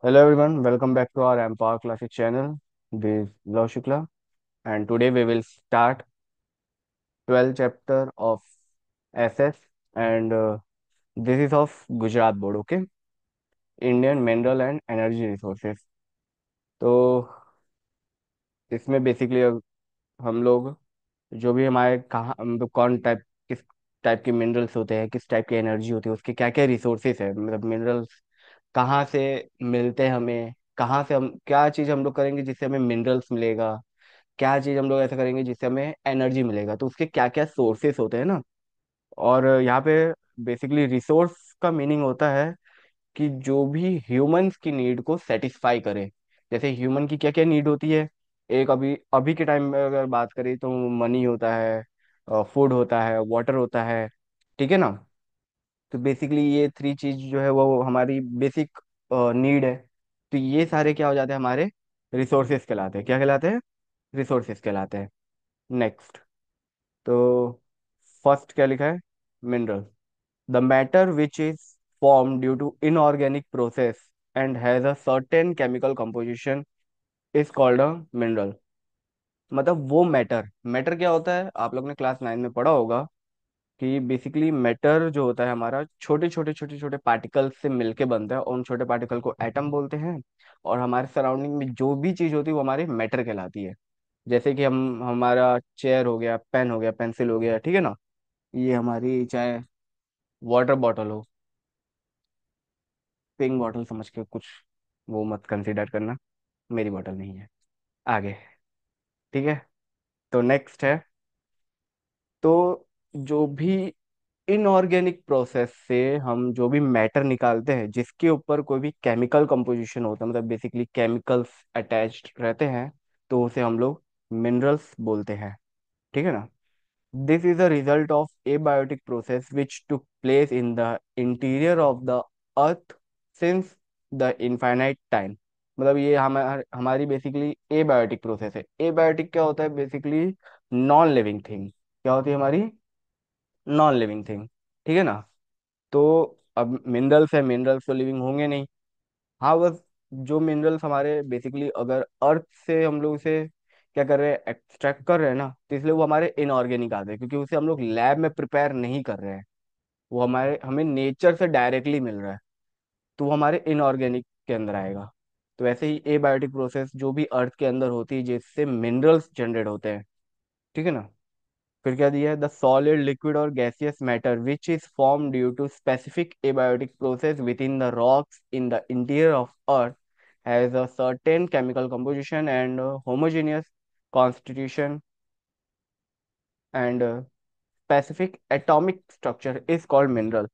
Hello everyone, welcome back to our Empower Classic channel. This is Lav Shukla, and today we will start 12th chapter of SS, and this is of Gujarat board, okay? Indian Mineral and Energy Resources. तो इसमें basically हम लोग जो भी हमारे कहाँ मतलब कौन टाइप किस टाइप के मिनरल्स होते हैं, किस टाइप की एनर्जी होती है, उसके क्या क्या रिसोर्सेस है, मतलब मिनरल्स कहाँ से मिलते हैं हमें, कहाँ से हम क्या चीज़ हम लोग करेंगे जिससे हमें मिनरल्स मिलेगा, क्या चीज हम लोग ऐसा करेंगे जिससे हमें एनर्जी मिलेगा, तो उसके क्या क्या सोर्सेस होते हैं ना। और यहाँ पे बेसिकली रिसोर्स का मीनिंग होता है कि जो भी ह्यूमंस की नीड को सेटिस्फाई करे। जैसे ह्यूमन की क्या क्या नीड होती है, एक अभी अभी के टाइम में अगर बात करें तो मनी होता है, फूड होता है, वाटर होता है, ठीक है ना। तो बेसिकली ये थ्री चीज जो है वो हमारी बेसिक नीड है। तो ये सारे क्या हो जाते हैं, हमारे रिसोर्सेस कहलाते हैं। क्या कहलाते हैं? रिसोर्सेस कहलाते हैं। नेक्स्ट, तो फर्स्ट क्या लिखा है? Mineral, the matter which is form due to inorganic process and has a certain chemical composition is called a mineral. मतलब वो मैटर, मैटर क्या होता है आप लोग ने क्लास 9 में पढ़ा होगा कि बेसिकली मैटर जो होता है हमारा छोटे छोटे पार्टिकल से मिलके बनता है, और उन छोटे पार्टिकल को एटम बोलते हैं। और हमारे सराउंडिंग में जो भी चीज होती है वो हमारी मैटर कहलाती है। जैसे कि हम हमारा चेयर हो गया, पेन हो गया, पेंसिल हो गया, ठीक है ना। ये हमारी चाहे वाटर बॉटल हो, पिंक बॉटल समझ के कुछ वो मत कंसीडर करना, मेरी बॉटल नहीं है। आगे, ठीक है। तो नेक्स्ट है, तो जो भी इनऑर्गेनिक प्रोसेस से हम जो भी मैटर निकालते हैं जिसके ऊपर कोई भी केमिकल कंपोजिशन होता है, मतलब बेसिकली केमिकल्स अटैच्ड रहते हैं, तो उसे हम लोग मिनरल्स बोलते हैं, ठीक है ना। This is a result of abiotic process which took place in the interior of the earth since the infinite time। मतलब ये हमारी बेसिकली एबायोटिक प्रोसेस है। एबायोटिक क्या होता है? Basically non living thing. क्या होती है हमारी? नॉन लिविंग थिंग, ठीक है ना। तो अब मिनरल्स है, मिनरल्स तो लिविंग होंगे नहीं। हाँ, बस जो मिनरल्स हमारे बेसिकली अगर अर्थ से हम लोग उसे क्या कर रहे हैं, एक्सट्रैक्ट कर रहे हैं ना, तो इसलिए वो हमारे इनऑर्गेनिक आते हैं, क्योंकि उसे हम लोग लैब में प्रिपेयर नहीं कर रहे हैं। वो हमारे हमें नेचर से डायरेक्टली मिल रहा है, तो वो हमारे इनऑर्गेनिक के अंदर आएगा। तो ऐसे ही एबायोटिक प्रोसेस जो भी अर्थ के अंदर होती है जिससे मिनरल्स जनरेट होते हैं, ठीक है ना। फिर क्या दिया है? द सॉलिड, लिक्विड और gaseous matter which is form due to specific abiotic process within the rocks in the interior of earth has a certain chemical composition and homogeneous constitution and specific atomic structure is called mineral.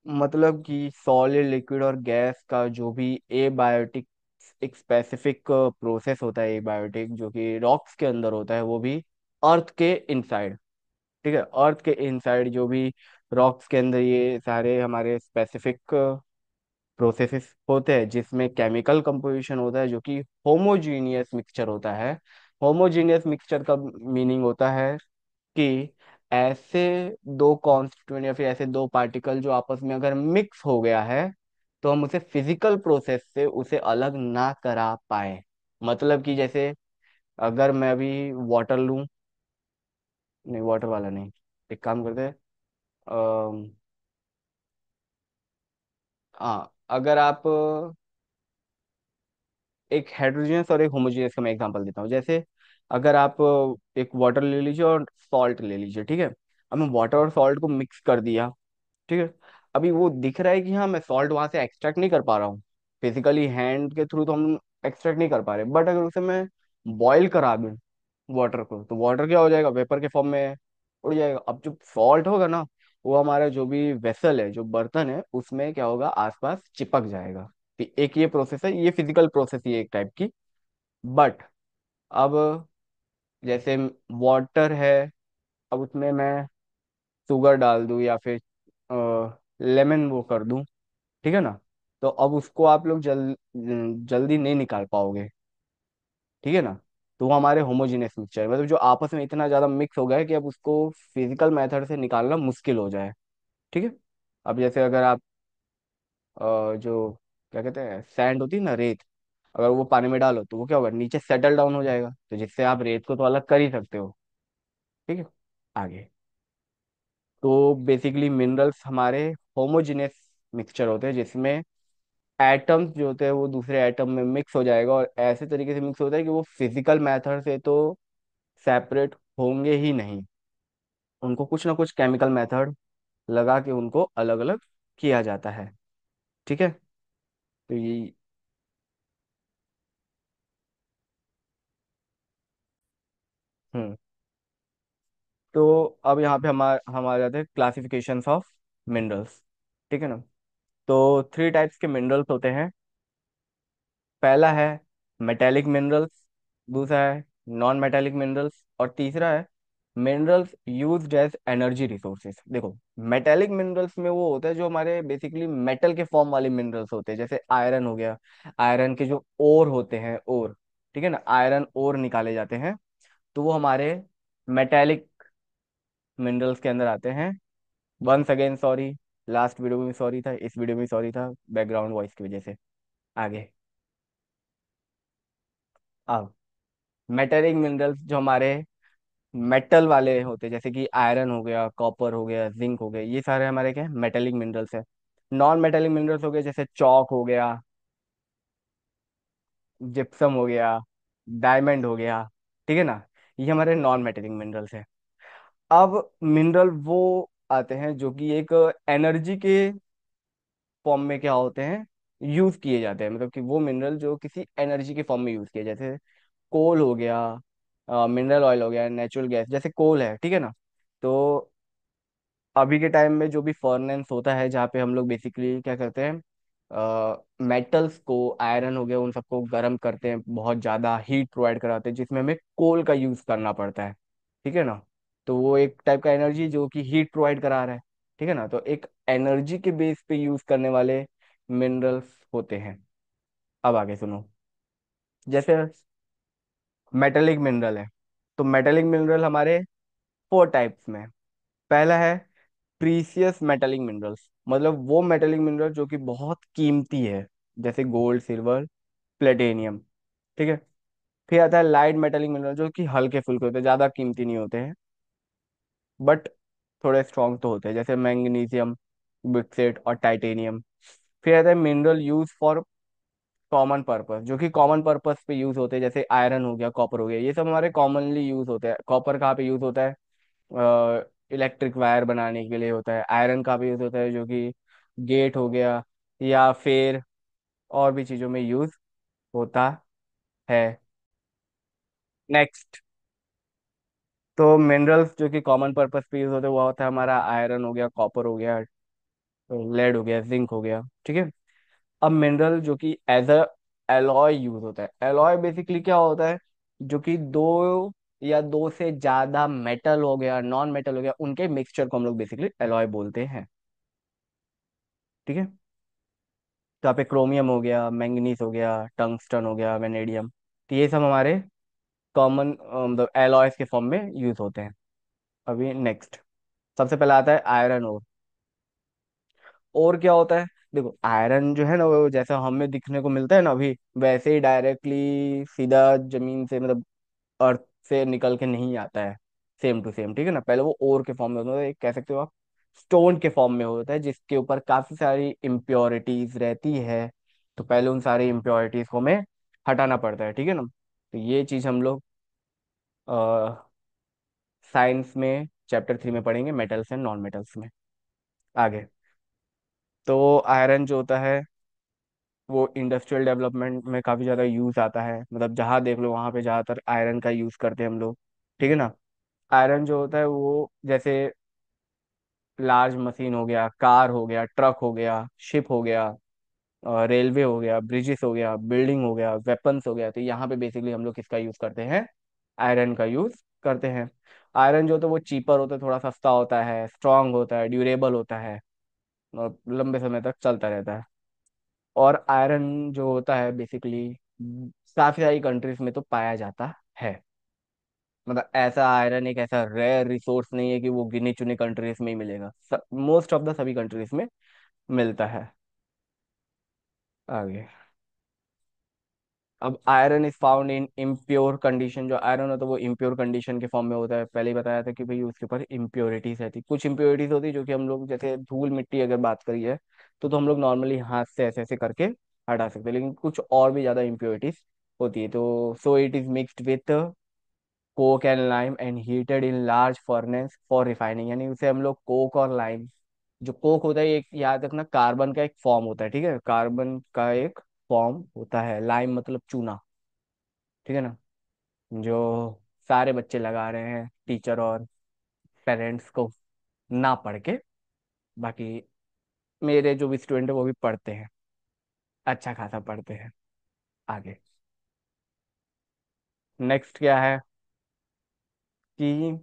मतलब कि solid, liquid और gas का जो भी abiotic एक specific process होता है, abiotic जो कि रॉक्स के अंदर होता है, वो भी अर्थ के इनसाइड, ठीक है। अर्थ के इनसाइड जो भी रॉक्स के अंदर ये सारे हमारे स्पेसिफिक प्रोसेसेस होते हैं जिसमें केमिकल कंपोजिशन होता है जो कि होमोजीनियस मिक्सचर होता है। होमोजीनियस मिक्सचर का मीनिंग होता है कि ऐसे दो कॉन्स्टिट्यूएंट या फिर ऐसे दो पार्टिकल जो आपस में अगर मिक्स हो गया है, तो हम उसे फिजिकल प्रोसेस से उसे अलग ना करा पाए। मतलब कि जैसे अगर मैं अभी वाटर लूं, नहीं वाटर वाला नहीं, एक काम करते हैं, हाँ अगर आप एक हेड्रोजीनियस और एक होमोजीनियस का मैं एग्जांपल देता हूँ। जैसे अगर आप एक वाटर ले लीजिए और सॉल्ट ले लीजिए, ठीक है। अब मैं वाटर और सॉल्ट को मिक्स कर दिया, ठीक है। अभी वो दिख रहा है कि हाँ मैं सॉल्ट वहां से एक्सट्रैक्ट नहीं कर पा रहा हूँ, फिजिकली हैंड के थ्रू तो हम एक्सट्रैक्ट नहीं कर पा रहे, बट अगर उसे मैं बॉईल करा दूं वाटर को, तो वाटर क्या हो जाएगा? वेपर के फॉर्म में उड़ जाएगा। अब जो सॉल्ट होगा ना, वो हमारा जो भी वेसल है, जो बर्तन है, उसमें क्या होगा, आसपास चिपक जाएगा। तो एक ये प्रोसेस है, ये फिजिकल प्रोसेस ही है एक टाइप की। बट अब जैसे वाटर है, अब उसमें मैं शुगर डाल दूं या फिर लेमन वो कर दूं, ठीक है ना। तो अब उसको आप लोग जल्दी नहीं निकाल पाओगे, ठीक है ना। तो वो हमारे होमोजेनियस मिक्सचर है, मतलब जो आपस में इतना ज्यादा मिक्स हो गया है कि अब उसको फिजिकल मेथड से निकालना मुश्किल हो जाए, ठीक है। अब जैसे अगर आप जो क्या कहते हैं, सैंड होती है ना, रेत, अगर वो पानी में डालो तो वो क्या होगा, नीचे सेटल डाउन हो जाएगा, तो जिससे आप रेत को तो अलग कर ही सकते हो। ठीक है। आगे, तो बेसिकली मिनरल्स हमारे होमोजेनियस मिक्सचर होते हैं, जिसमें एटम्स जो होते हैं वो दूसरे एटम में मिक्स हो जाएगा, और ऐसे तरीके से मिक्स होता है कि वो फिजिकल मेथड से तो सेपरेट होंगे ही नहीं, उनको कुछ ना कुछ केमिकल मेथड लगा के उनको अलग अलग किया जाता है। ठीक है। तो ये, हम्म, तो अब यहाँ पे हम आ जाते हैं क्लासिफिकेशंस ऑफ मिनरल्स। ठीक है ना। तो थ्री टाइप्स के मिनरल्स होते हैं। पहला है मेटेलिक मिनरल्स, दूसरा है नॉन मेटेलिक मिनरल्स, और तीसरा है minerals used as energy resources. देखो, मेटेलिक मिनरल्स में वो होता है जो हमारे बेसिकली मेटल के फॉर्म वाले मिनरल्स होते हैं, जैसे आयरन हो गया, आयरन के जो ओर होते हैं, ओर, ठीक है ना, आयरन ओर निकाले जाते हैं, तो वो हमारे मेटेलिक मिनरल्स के अंदर आते हैं। Once again sorry, last video में सॉरी था, इस वीडियो में सॉरी था, बैकग्राउंड वॉइस की वजह से। आगे, अब मेटेलिक मिनरल्स जो हमारे मेटल वाले होते हैं, जैसे कि आयरन हो गया, कॉपर हो गया, जिंक हो गया, ये सारे हमारे क्या मेटेलिक मिनरल्स है। नॉन मेटेलिक मिनरल्स हो गए, जैसे चौक हो गया, जिप्सम हो गया, डायमंड हो गया, ठीक है ना, ये हमारे नॉन मेटेलिक मिनरल्स है। अब मिनरल वो आते हैं जो कि एक एनर्जी के फॉर्म में क्या होते हैं, यूज किए जाते हैं, मतलब कि वो मिनरल जो किसी एनर्जी के फॉर्म में यूज किए, जैसे कोल हो गया, मिनरल ऑयल हो गया, नेचुरल गैस, जैसे कोल है, ठीक है ना। तो अभी के टाइम में जो भी फर्नेंस होता है, जहाँ पे हम लोग बेसिकली क्या करते हैं, मेटल्स को, आयरन हो गया, उन सबको गर्म करते हैं, बहुत ज़्यादा हीट प्रोवाइड कराते हैं, जिसमें हमें कोल का यूज़ करना पड़ता है। ठीक है ना। तो वो एक टाइप का एनर्जी जो कि हीट प्रोवाइड करा रहा है। ठीक है ना, तो एक एनर्जी के बेस पे यूज़ करने वाले मिनरल्स होते हैं। अब आगे सुनो, जैसे मेटेलिक मिनरल है, तो मेटेलिक मिनरल हमारे फोर टाइप्स में। पहला है प्रीसियस मेटेलिक मिनरल्स, मतलब वो मेटेलिक मिनरल जो कि बहुत कीमती है, जैसे गोल्ड, सिल्वर, प्लेटिनियम। ठीक है। फिर आता है लाइट मेटेलिक मिनरल, जो कि हल्के फुल्के होते हैं, ज्यादा कीमती नहीं होते हैं, बट थोड़े स्ट्रॉन्ग तो होते हैं, जैसे मैग्नीशियम, बिक्सेट और टाइटेनियम। फिर आता है mineral use for common purpose, जो कि कॉमन पर्पस पे यूज होते हैं, जैसे आयरन हो गया, कॉपर हो गया, ये सब हमारे कॉमनली यूज होते हैं। कॉपर कहाँ पे यूज होता है, इलेक्ट्रिक वायर बनाने के लिए होता है। आयरन का भी यूज होता है, जो कि गेट हो गया, या फिर और भी चीजों में यूज होता है। नेक्स्ट, तो मिनरल्स जो कि कॉमन पर्पस पे यूज होते हैं, वो होता है हमारा आयरन हो गया, कॉपर हो गया, लेड हो गया, जिंक हो गया। ठीक है। अब मिनरल जो कि एज अ एलॉय यूज होता है, एलॉय बेसिकली क्या होता है, जो कि दो या दो से ज्यादा मेटल हो गया, नॉन मेटल हो गया, उनके मिक्सचर को हम लोग बेसिकली एलॉय बोलते हैं। ठीक है। तो यहाँ पे क्रोमियम हो गया, मैंगनीज हो गया, टंगस्टन हो गया, वेनेडियम, तो ये सब हमारे कॉमन मतलब एलॉयज के फॉर्म में यूज होते हैं। अभी नेक्स्ट, सबसे पहले आता है आयरन ओर। और क्या होता है, देखो आयरन जो है ना, वो जैसा हमें दिखने को मिलता है ना अभी, वैसे ही डायरेक्टली सीधा जमीन से, मतलब अर्थ से निकल के नहीं आता है, सेम टू सेम। ठीक है ना, पहले वो ओर के फॉर्म में होता है, एक कह सकते हो आप स्टोन के फॉर्म में होता है, जिसके ऊपर काफी सारी इम्प्योरिटीज रहती है। तो पहले उन सारी इम्प्योरिटीज को हमें हटाना पड़ता है। ठीक है ना, तो ये चीज हम लोग साइंस में चैप्टर 3 में पढ़ेंगे, मेटल्स एंड नॉन मेटल्स में। आगे, तो आयरन जो होता है वो इंडस्ट्रियल डेवलपमेंट में काफी ज्यादा यूज आता है, मतलब जहाँ देख लो वहां पे ज्यादातर आयरन का यूज करते हैं हम लोग। ठीक है ना। आयरन जो होता है वो जैसे लार्ज मशीन हो गया, कार हो गया, ट्रक हो गया, शिप हो गया, रेलवे हो गया, ब्रिजेस हो गया, बिल्डिंग हो गया, वेपन्स हो गया, तो यहाँ पे बेसिकली हम लोग किसका यूज करते हैं, आयरन का यूज करते हैं। आयरन जो होता है वो चीपर होता है, थोड़ा सस्ता होता है, स्ट्रांग होता है, ड्यूरेबल होता है, और लंबे समय तक चलता रहता है। और आयरन जो होता है बेसिकली काफी सारी कंट्रीज में तो पाया जाता है, मतलब ऐसा आयरन एक ऐसा रेयर रिसोर्स नहीं है कि वो गिनी चुनी कंट्रीज में ही मिलेगा, मोस्ट ऑफ द सभी कंट्रीज में मिलता है। आगे। अब iron is found in impure condition. जो आयरन होता है वो इम्प्योर कंडीशन के फॉर्म में होता है। पहले ही बताया था कि भाई उसके ऊपर इम्प्योरिटीज रहती, कुछ इम्प्योरिटीज होती है जो कि हम लोग जैसे धूल मिट्टी अगर बात करी है तो हम लोग नॉर्मली हाथ से ऐसे ऐसे करके हटा सकते हैं, लेकिन कुछ और भी ज्यादा इम्प्योरिटीज होती है। तो so it is mixed with Coke and lime and heated in large furnace for refining. यानी उसे हम लोग कोक और लाइम, जो कोक होता है एक याद रखना कार्बन का एक फॉर्म होता है, ठीक है, कार्बन का एक फॉर्म होता है। लाइम मतलब चूना, ठीक है ना, जो सारे बच्चे लगा रहे हैं टीचर और पेरेंट्स को ना पढ़ के। बाकी मेरे जो भी स्टूडेंट है वो भी पढ़ते हैं, अच्छा खासा पढ़ते हैं। आगे। नेक्स्ट क्या है कि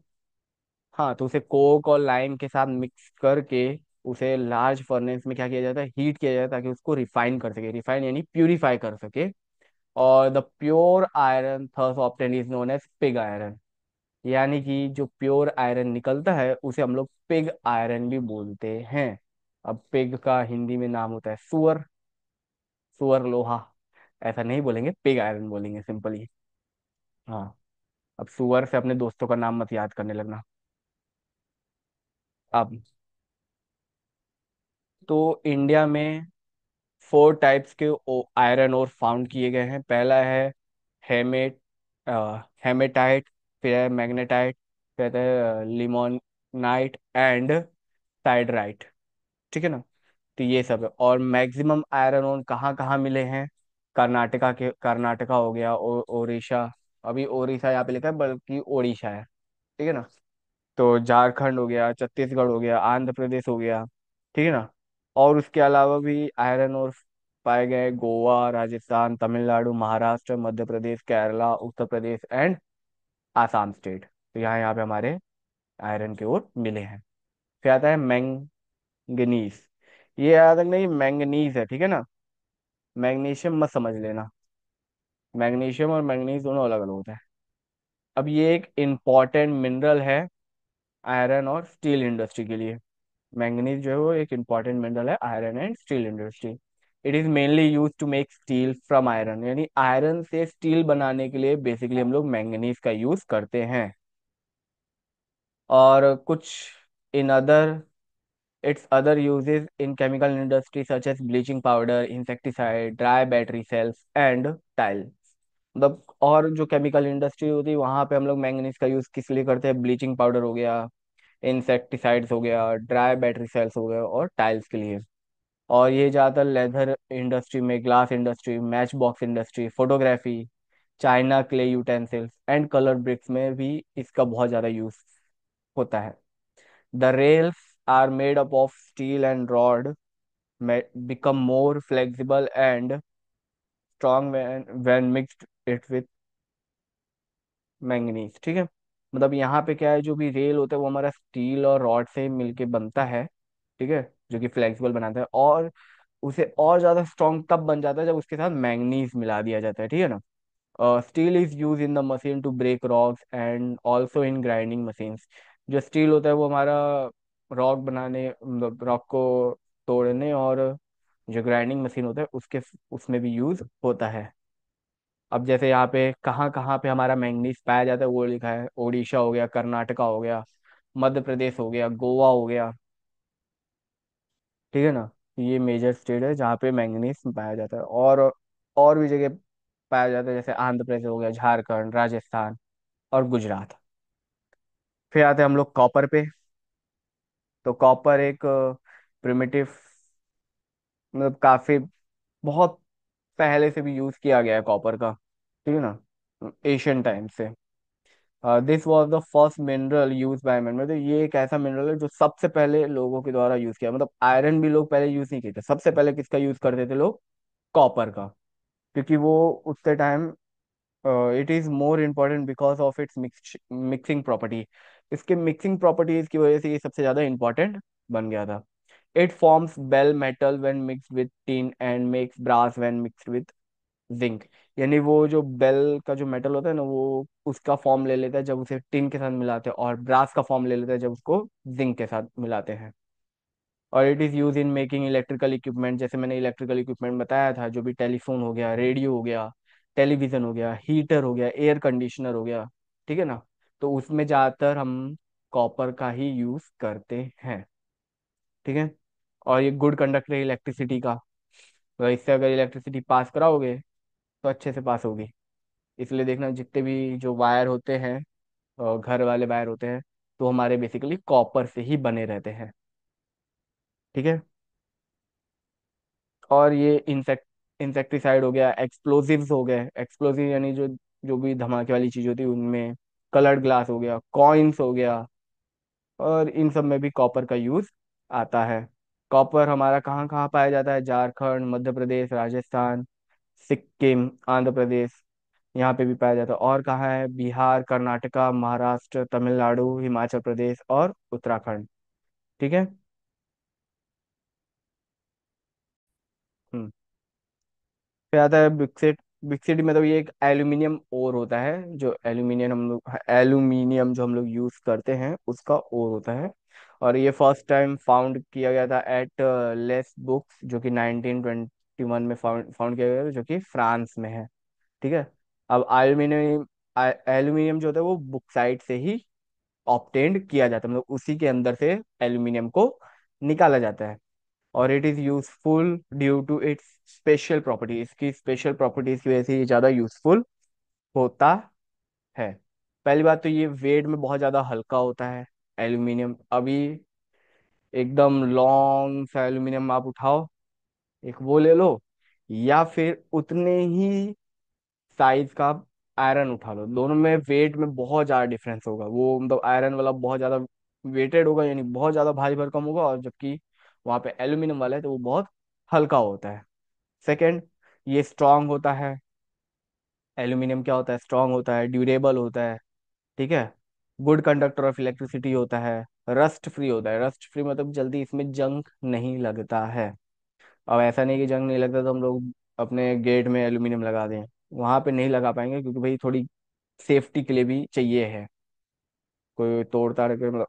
हाँ, तो उसे कोक और लाइम के साथ मिक्स करके उसे लार्ज फर्नेस में क्या किया जाता है, हीट किया जाता है, ताकि उसको रिफाइन कर सके। रिफाइन यानी प्यूरिफाई कर सके। और the pure iron thus obtained is known as pig iron. यानी कि जो प्योर आयरन निकलता है उसे हम लोग पिग आयरन भी बोलते हैं। अब पिग का हिंदी में नाम होता है सुअर, सुअर लोहा। ऐसा नहीं बोलेंगे, पिग आयरन बोलेंगे सिंपली। हाँ। अब सुअर से अपने दोस्तों का नाम मत याद करने लगना। अब तो इंडिया में 4 टाइप्स के आयरन और फाउंड किए गए हैं। पहला है हेमेट हेमेटाइट, फिर है मैग्नेटाइट, फिर है लिमोनाइट एंड साइडराइट, ठीक है ना। तो ये सब है। और मैक्सिमम आयरन ओन कहाँ कहाँ मिले हैं, कर्नाटका के, कर्नाटका हो गया, ओडिशा, अभी ओडिशा यहाँ पे लिखा है बल्कि ओडिशा है, ठीक है ना। तो झारखंड हो गया, छत्तीसगढ़ हो गया, आंध्र प्रदेश हो गया, ठीक है ना। और उसके अलावा भी आयरन और पाए गए गोवा, राजस्थान, तमिलनाडु, महाराष्ट्र, मध्य प्रदेश, केरला, उत्तर प्रदेश एंड आसाम स्टेट। तो यहाँ यहाँ पे हमारे आयरन के ओर मिले हैं। फिर आता है मैंगनीज। ये याद रखना, ये मैंगनीज है, ठीक है ना। मैग्नीशियम मत समझ लेना, मैग्नीशियम और मैंगनीज दोनों अलग अलग होते हैं। अब ये एक इम्पॉर्टेंट मिनरल है आयरन और स्टील इंडस्ट्री के लिए। मैंगनीज जो है वो एक इम्पॉर्टेंट मिनरल है iron and steel industry. It is mainly use to make steel from iron. यानी आयरन से स्टील बनाने के लिए बेसिकली हम लोग मैंगनीज का यूज करते हैं। और कुछ in other its other uses in chemical industry such as bleaching powder, insecticide, dry battery cells and tile. मतलब और जो केमिकल इंडस्ट्री होती है वहां पे हम लोग मैंगनीज का यूज किस लिए करते हैं, ब्लीचिंग पाउडर हो गया, इंसेक्टिसाइड्स हो गया, ड्राई बैटरी सेल्स हो गया और टाइल्स के लिए। और ये ज़्यादातर लेदर इंडस्ट्री में, glass industry, match box industry, photography, china clay utensils and colour bricks में भी इसका बहुत ज़्यादा यूज होता है। The rails are made up of steel and rod, become more flexible and strong when mixed it with manganese, ठीक है। मतलब यहाँ पे क्या है, जो भी रेल होता है वो हमारा स्टील और रॉड से मिलके बनता है, ठीक है, जो कि फ्लेक्सिबल बनाता है। और उसे और ज्यादा स्ट्रॉन्ग तब बन जाता है जब उसके साथ मैंगनीज मिला दिया जाता है, ठीक है ना। Steel is use in the machine to break rocks and also in grinding machines. जो स्टील होता है वो हमारा रॉक बनाने, मतलब रॉक को तोड़ने, और जो ग्राइंडिंग मशीन होता है उसके उसमें भी यूज होता है। अब जैसे यहाँ पे कहाँ कहाँ पे हमारा मैंगनीज पाया जाता है वो लिखा है, ओडिशा हो गया, कर्नाटका हो गया, मध्य प्रदेश हो गया, गोवा हो गया, ठीक है ना। ये मेजर स्टेट है जहाँ पे मैंगनीज पाया जाता है। और भी जगह पाया जाता है, जैसे आंध्र प्रदेश हो गया, झारखंड, राजस्थान और गुजरात। फिर आते हैं हम लोग कॉपर पे। तो कॉपर एक प्रिमिटिव, मतलब काफी बहुत पहले से भी यूज किया गया है कॉपर का, ठीक है ना, एशियन टाइम से। This was the first mineral use by man. मतलब ये एक ऐसा मिनरल है जो सबसे पहले लोगों के द्वारा यूज किया। मतलब आयरन भी लोग पहले यूज नहीं किए थे, सबसे पहले किसका यूज करते थे लोग, कॉपर का। क्योंकि वो उतने time, it is more important because of its mixing property. इसके मिक्सिंग प्रॉपर्टीज की वजह से ये सबसे ज्यादा इंपॉर्टेंट बन गया था। It forms bell metal when mixed with tin and makes brass when mixed with zinc. यानी वो जो बेल का जो मेटल होता है ना वो उसका फॉर्म ले लेता है जब उसे टिन के साथ मिलाते हैं, और ब्रास का फॉर्म ले लेता है जब उसको जिंक के साथ मिलाते हैं। और it is use in making electrical equipment, जैसे मैंने इलेक्ट्रिकल इक्विपमेंट बताया था, जो भी टेलीफोन हो गया, रेडियो हो गया, टेलीविज़न हो गया, हीटर हो गया, एयर कंडीशनर हो गया, ठीक है ना। तो उसमें ज़्यादातर हम कॉपर का ही यूज़ करते हैं, ठीक है। और ये गुड कंडक्टर है इलेक्ट्रिसिटी का, तो इससे अगर इलेक्ट्रिसिटी पास कराओगे तो अच्छे से पास होगी। इसलिए देखना जितने भी जो वायर होते हैं, घर वाले वायर होते हैं, तो हमारे बेसिकली कॉपर से ही बने रहते हैं, ठीक है। और ये इंसेक्टिसाइड हो गया, एक्सप्लोजिव्स हो गए, एक्सप्लोजिव यानी जो जो भी धमाके वाली चीज होती है उनमें, कलर्ड ग्लास हो गया, कॉइन्स हो गया, और इन सब में भी कॉपर का यूज आता है। कॉपर हमारा कहाँ कहाँ पाया जाता है? झारखंड, मध्य प्रदेश, राजस्थान, सिक्किम, आंध्र प्रदेश, यहाँ पे भी पाया जाता है। और कहाँ है? बिहार, कर्नाटका, महाराष्ट्र, तमिलनाडु, हिमाचल प्रदेश और उत्तराखंड, ठीक है। हम्म। फिर आता है बिक्सिट। बिक्सिट मतलब ये एक एल्यूमिनियम ओर होता है, जो एल्यूमिनियम जो हम लोग यूज करते हैं उसका ओर होता है। और ये फर्स्ट टाइम फाउंड किया गया था एट लेस बुक्स, जो कि 1921 में फाउंड फाउंड किया गया था, जो कि फ्रांस में है, ठीक है। अब एल्यूमिनियम एल्यूमिनियम जो होता है वो बुक्साइट से ही ऑब्टेन्ड किया जाता है, मतलब उसी के अंदर से एल्यूमिनियम को निकाला जाता है। और it is useful due to its special property, इसकी स्पेशल प्रॉपर्टीज की वजह से ये ज्यादा यूजफुल होता है। पहली बात तो ये वेट में बहुत ज्यादा हल्का होता है एल्यूमिनियम। अभी एकदम लॉन्ग सा एल्यूमिनियम आप उठाओ, एक वो ले लो, या फिर उतने ही साइज का आयरन उठा लो, दोनों में वेट में बहुत ज्यादा डिफरेंस होगा। वो मतलब आयरन वाला बहुत ज्यादा वेटेड होगा, यानी बहुत ज्यादा भारी भरकम होगा, और जबकि वहां पे एल्यूमिनियम वाला है तो वो बहुत हल्का होता है। सेकंड, ये स्ट्रांग होता है। एल्यूमिनियम क्या होता है? स्ट्रांग होता है, ड्यूरेबल होता है, ठीक है। गुड कंडक्टर ऑफ इलेक्ट्रिसिटी होता है, रस्ट फ्री होता है। रस्ट फ्री मतलब जल्दी इसमें जंग नहीं लगता है। अब ऐसा नहीं कि जंग नहीं लगता तो हम लोग अपने गेट में एल्यूमिनियम लगा दें, वहां पे नहीं लगा पाएंगे, क्योंकि भाई थोड़ी सेफ्टी के लिए भी चाहिए है। कोई तोड़ ताड़ के मतलब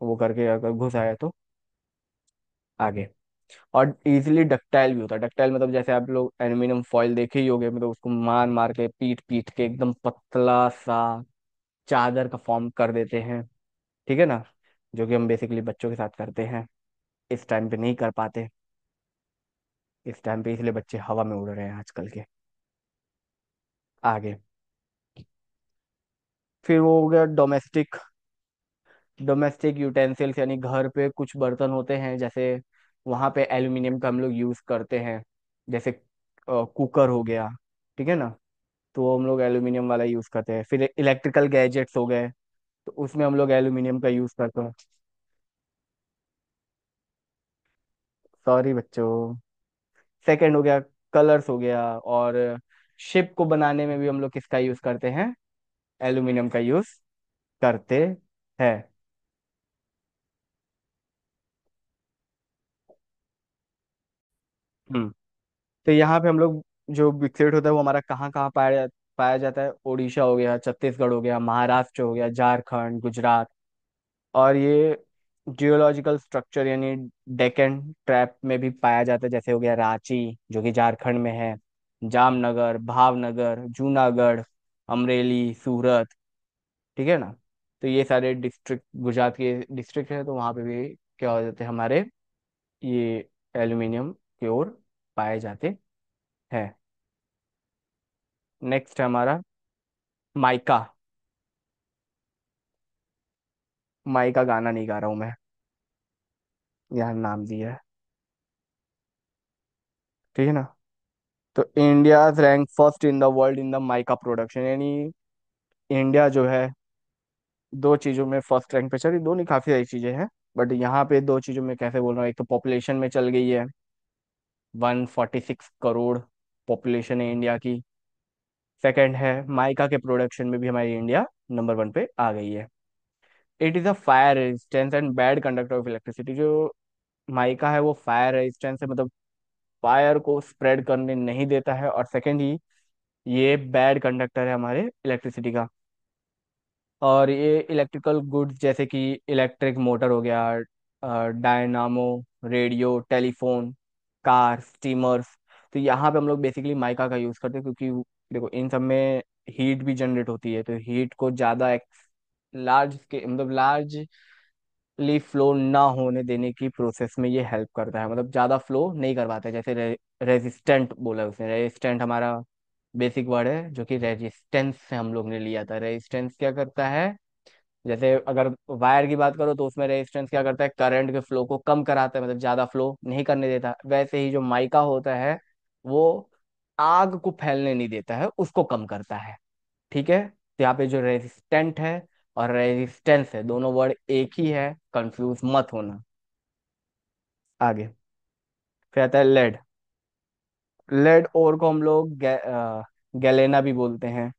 वो करके अगर घुस आया तो आगे। और इजीली डक्टाइल भी होता है। डक्टाइल मतलब जैसे आप लोग एल्यूमिनियम फॉयल देखे ही होंगे, मतलब उसको मार मार के पीट पीट के एकदम पतला सा चादर का फॉर्म कर देते हैं, ठीक है ना। जो कि हम बेसिकली बच्चों के साथ करते हैं, इस टाइम पे नहीं कर पाते। इस टाइम पे इसलिए बच्चे हवा में उड़ रहे हैं आजकल के। आगे फिर वो हो गया डोमेस्टिक। डोमेस्टिक यूटेंसिल्स यानी घर पे कुछ बर्तन होते हैं, जैसे वहां पे एल्यूमिनियम का हम लोग यूज करते हैं, जैसे कुकर हो गया, ठीक है ना। तो वो हम लोग एल्यूमिनियम वाला यूज करते हैं। फिर इलेक्ट्रिकल गैजेट्स हो गए, तो उसमें हम लोग एल्यूमिनियम का यूज करते हैं। सॉरी बच्चों। सेकंड हो गया कलर्स हो गया। और शिप को बनाने में भी हम लोग किसका यूज करते हैं? एल्यूमिनियम का यूज करते हैं। हम्म। तो यहाँ पे हम लोग जो बिक्सेट होता है वो हमारा कहाँ कहाँ पाया जाता है? उड़ीसा हो गया, छत्तीसगढ़ हो गया, महाराष्ट्र हो गया, झारखंड, गुजरात। और ये जियोलॉजिकल स्ट्रक्चर यानी डेक्कन ट्रैप में भी पाया जाता है, जैसे हो गया रांची जो कि झारखंड में है, जामनगर, भावनगर, जूनागढ़, अमरेली, सूरत, ठीक है ना। तो ये सारे डिस्ट्रिक्ट गुजरात के डिस्ट्रिक्ट है, तो वहाँ पे भी क्या हो जाते हैं हमारे ये एल्यूमिनियम की ओर पाए जाते हैं। नेक्स्ट है हमारा माइका। माइका गाना नहीं गा रहा हूँ मैं, यहाँ नाम दिया है, ठीक है ना। तो India rank first in the world in the mica production, यानी इंडिया जो है दो चीजों में फर्स्ट रैंक पे चली। दो नहीं, काफी सारी चीजें हैं, बट यहाँ पे दो चीजों में कैसे बोल रहा हूँ, एक तो पॉपुलेशन में चल गई है, 146 करोड़ पॉपुलेशन है इंडिया की। सेकंड है माइका के प्रोडक्शन में भी हमारी इंडिया नंबर वन पे आ गई है। It is a fire resistance and bad conductor of electricity. जो माइका है वो फायर रेजिस्टेंस है, मतलब फायर को स्प्रेड करने नहीं देता है। और सेकंड ही ये बैड कंडक्टर है हमारे इलेक्ट्रिसिटी का। और ये इलेक्ट्रिकल गुड्स जैसे कि इलेक्ट्रिक मोटर हो गया, dynamo, radio, telephone, car, steamers. तो यहाँ पे हम लोग बेसिकली माइका का यूज करते हैं, क्योंकि देखो इन सब में हीट भी जनरेट होती है, तो हीट को ज्यादा लार्ज के मतलब लार्जली फ्लो ना होने देने की प्रोसेस में ये हेल्प करता है, मतलब ज्यादा फ्लो नहीं करवाता है। जैसे रेजिस्टेंट बोला उसने, रेजिस्टेंट हमारा बेसिक वर्ड है जो कि रेजिस्टेंस से हम लोग ने लिया था। रेजिस्टेंस क्या करता है, जैसे अगर वायर की बात करो तो उसमें रेजिस्टेंस क्या करता है, करंट के फ्लो को कम कराता है, मतलब ज्यादा फ्लो नहीं करने देता। वैसे ही जो माइका होता है वो आग को फैलने नहीं देता है, उसको कम करता है। ठीक है, तो यहाँ पे जो रेजिस्टेंट है और रेजिस्टेंस है, दोनों वर्ड एक ही है, कंफ्यूज मत होना। आगे फिर आता है लेड। लेड और को हम लोग गैलेना भी बोलते हैं।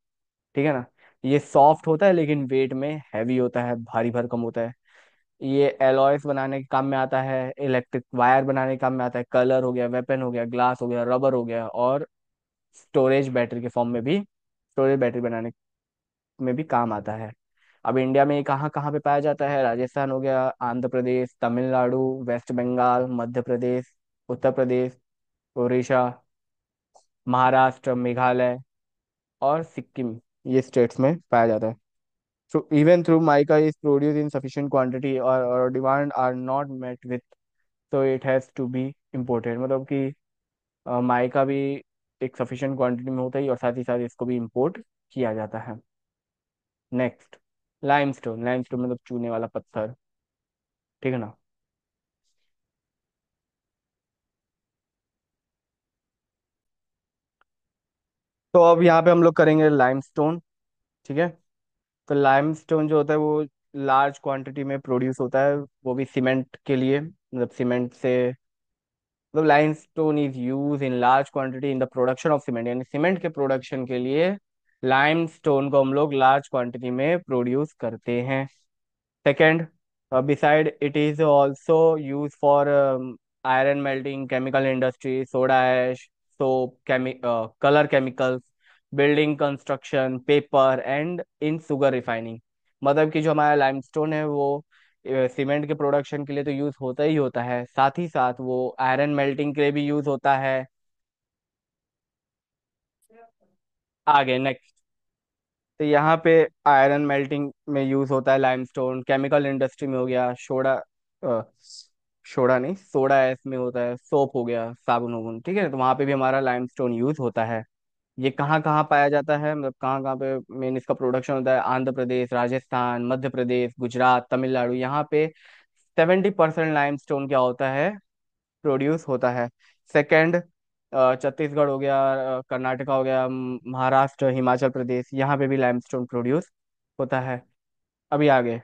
ठीक है ना। ये सॉफ्ट होता है लेकिन वेट में हैवी होता है, भारी भरकम होता है। ये एलॉयस बनाने के काम में आता है, इलेक्ट्रिक वायर बनाने के काम में आता है, कलर हो गया, वेपन हो गया, ग्लास हो गया, रबर हो गया, और स्टोरेज बैटरी के फॉर्म में भी, स्टोरेज बैटरी बनाने में भी काम आता है। अब इंडिया में ये कहाँ कहाँ पे पाया जाता है, राजस्थान हो गया, आंध्र प्रदेश, तमिलनाडु, वेस्ट बंगाल, मध्य प्रदेश, उत्तर प्रदेश, उड़ीसा, महाराष्ट्र, मेघालय और सिक्किम, ये स्टेट्स में पाया जाता है। So even through mica is produced in sufficient quantity or demand are not met with, so it has to be imported। मतलब कि माइका भी एक सफिशिएंट क्वांटिटी में होता है और साथ ही साथ इसको भी इंपोर्ट किया जाता है। Next, limestone. लाइमस्टोन मतलब चूने वाला पत्थर। ठीक है ना। तो अब यहाँ पे हम लोग करेंगे लाइमस्टोन। ठीक है। तो लाइमस्टोन जो होता है वो लार्ज क्वांटिटी में प्रोड्यूस होता है, वो भी सीमेंट के लिए, मतलब सीमेंट से, मतलब limestone is use in large quantity in the production of cement, यानी सीमेंट के प्रोडक्शन के लिए लाइमस्टोन को हम लोग लार्ज क्वांटिटी में प्रोड्यूस करते हैं। Second, beside it is also used for iron melting, chemical industry, soda ash, soap, color chemicals, building construction, paper and in sugar refining। मतलब कि जो हमारा लाइमस्टोन है वो सीमेंट के प्रोडक्शन के लिए तो यूज होता ही होता है, साथ ही साथ वो आयरन मेल्टिंग के लिए भी यूज होता है। आगे नेक्स्ट, तो यहाँ पे आयरन मेल्टिंग में यूज होता है लाइमस्टोन, केमिकल इंडस्ट्री में हो गया, सोडा नहीं, सोडा ऐस में होता है, सोप हो गया, साबुन वुबुन। ठीक है, तो वहाँ पे भी हमारा लाइमस्टोन यूज होता है। ये कहाँ कहाँ पाया जाता है, मतलब कहाँ कहाँ पे मेन इसका प्रोडक्शन होता है, आंध्र प्रदेश, राजस्थान, मध्य प्रदेश, गुजरात, तमिलनाडु, यहाँ पे 70% लाइमस्टोन क्या होता है, प्रोड्यूस होता है। सेकंड, छत्तीसगढ़ हो गया, कर्नाटका हो गया, महाराष्ट्र, हिमाचल प्रदेश, यहाँ पे भी लाइमस्टोन प्रोड्यूस होता है। अभी आगे,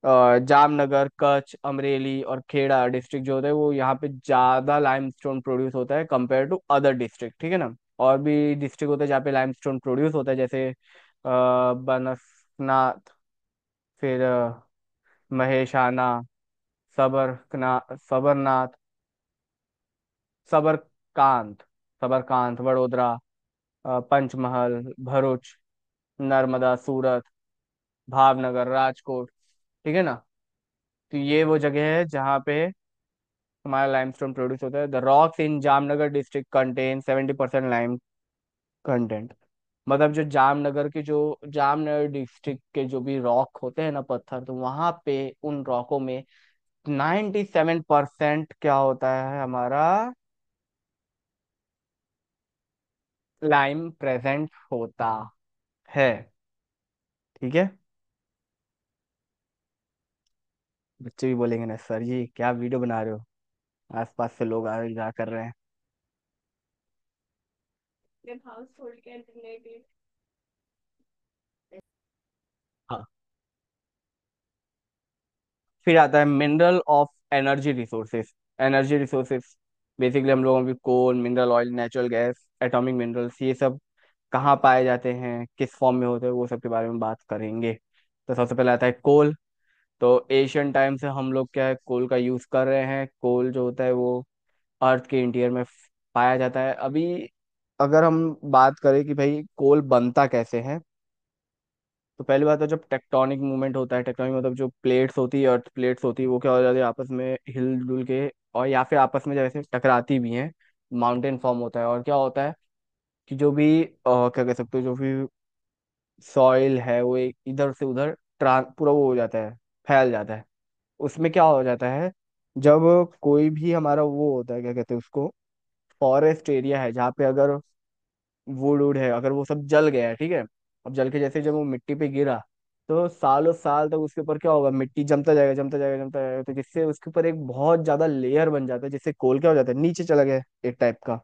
जामनगर, कच्छ, अमरेली और खेड़ा डिस्ट्रिक्ट जो होता है वो यहाँ पे ज्यादा लाइमस्टोन प्रोड्यूस होता है कंपेयर टू अदर डिस्ट्रिक्ट। ठीक है ना। और भी डिस्ट्रिक्ट होते हैं जहाँ पे लाइमस्टोन प्रोड्यूस होता है, जैसे बनसनाथ, फिर महेशाना, सबरनाथ, सबरकांत, सबरकांत, वडोदरा, पंचमहल, भरूच, नर्मदा, सूरत, भावनगर, राजकोट। ठीक है ना। तो ये वो जगह है जहाँ पे हमारा लाइमस्टोन प्रोड्यूस होता है। The rocks in Jamnagar district contain 70% lime content. मतलब जो जामनगर के जो जामनगर डिस्ट्रिक्ट के जो भी रॉक होते हैं ना, पत्थर, तो वहां पे उन रॉकों में 97% क्या होता है हमारा, लाइम प्रेजेंट होता है। ठीक है। बच्चे भी बोलेंगे ना, सर जी क्या वीडियो बना रहे हो, आसपास से लोग आ जा कर रहे हैं। हाँ। फिर आता है mineral of energy resources. Energy resources basically हम लोगों की coal, mineral oil, natural gas, atomic minerals, ये सब कहाँ पाए जाते हैं, किस फॉर्म में होते हैं, वो सब के बारे में बात करेंगे। तो सबसे पहले आता है कोल। तो एशियन टाइम से हम लोग क्या है, कोल का यूज कर रहे हैं। कोल जो होता है वो अर्थ के इंटीरियर में पाया जाता है। अभी अगर हम बात करें कि भाई कोल बनता कैसे है, तो पहली बात है, जब टेक्टोनिक मूवमेंट होता है, टेक्टोनिक मतलब जो प्लेट्स होती है, अर्थ प्लेट्स होती है, वो क्या हो जाती है आपस में हिल डुल के, और या फिर आपस में जैसे टकराती भी हैं, माउंटेन फॉर्म होता है। और क्या होता है कि जो भी क्या कह सकते हो, जो भी सॉइल है वो इधर से उधर पूरा वो हो जाता है, फैल जाता है। उसमें क्या हो जाता है, जब कोई भी हमारा वो होता है, क्या कहते हैं उसको, फॉरेस्ट एरिया है, जहाँ पे अगर वुड वुड है, अगर वो सब जल गया है, ठीक है, अब जल के जैसे जब वो मिट्टी पे गिरा, तो सालों साल तक उसके ऊपर क्या होगा, मिट्टी जमता जाएगा, जमता जाएगा, जमता जाएगा, तो जिससे उसके ऊपर एक बहुत ज्यादा लेयर बन जाता है, जिससे कोल क्या हो जाता है, नीचे चला गया एक टाइप का।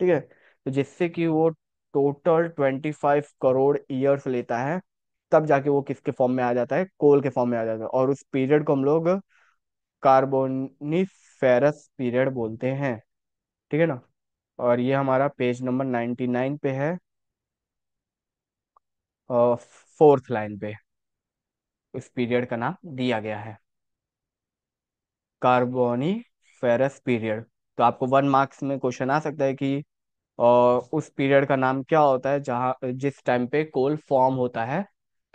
ठीक है, तो जिससे कि वो टोटल 25 करोड़ ईयर्स लेता है, तब जाके वो किसके फॉर्म में आ जाता है, कोल के फॉर्म में आ जाता है। और उस पीरियड को हम लोग कार्बोनिफेरस पीरियड बोलते हैं। ठीक है ना। और ये हमारा पेज नंबर 99 पे है, फोर्थ लाइन पे उस पीरियड का नाम दिया गया है, कार्बोनिफेरस पीरियड। तो आपको 1 मार्क्स में क्वेश्चन आ सकता है कि उस पीरियड का नाम क्या होता है, जहाँ जिस टाइम पे कोल फॉर्म होता है,